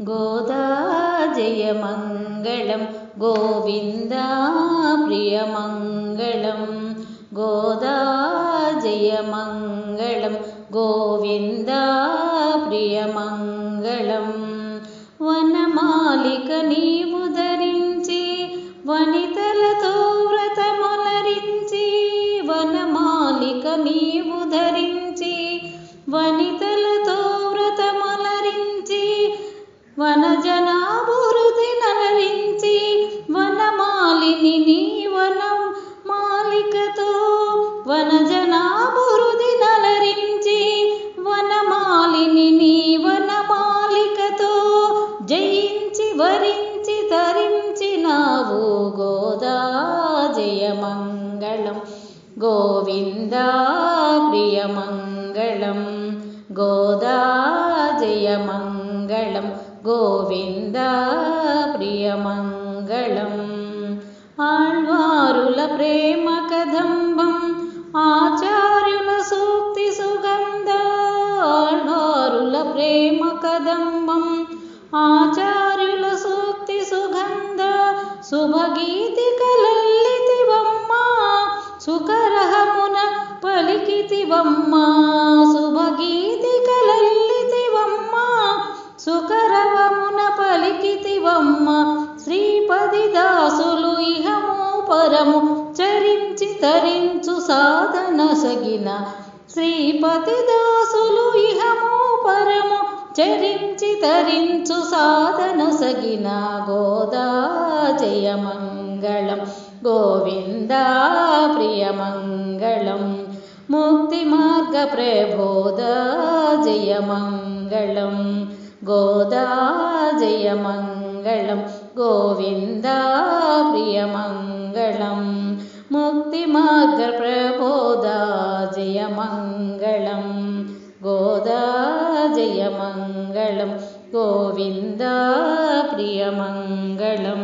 గోదా జయమంగళం గోవిందా ప్రియమంగళం గోదా జయమంగళం గోవిందా ప్రియమంగళం వనమాలిక నీవు ధరించి వనితలతో వ్రతమునరించి వనమాలిక నీవు ధరించి వనితలతో వ్రతమునరించి వనజనాభివృద్ధి నలరించి వనమాలిని నీ వనం మాలికతో వనజనాభివృద్ధి నలరించి వనమాలిని నీ వనమాలికతో జయించి వరించి తరించినావు గోదా జయమంగళం గోవిందా ప్రియమంగళం గోదా జయమంగళం గోవిందా ప్రియమంగళం ఆళ్వారుల ప్రేమ కదంబం ఆచార్యుల సూక్తి సుగంధ ఆళ్వారుల ప్రేమ కదంబం ఆచార్యుల సూక్తి సుగంధ శుభగీతికలల్లితివమ్మ సుకరహమున పలికితివమ్మ శుభగీతికలల్లితివమ్మ సుకరవమున పలికితివమ్మ శ్రీపది దాసులు ఇహము పరము చరించి తరించు సాధన సగిన శ్రీపతి దాసులు ఇహము పరము చరించి తరించు సాధన సగిన గోదా జయమంగళం గోవిందా ప్రియమంగళం ముక్తి మార్గ ప్రబోధ జయమంగళం గోదా జయమంగళం గోవిందా ప్రియమంగళం ముక్తి మార్గ ప్రబోధ జయమంగళం గోదా జయమంగళం గోవిందా ప్రియమంగళం.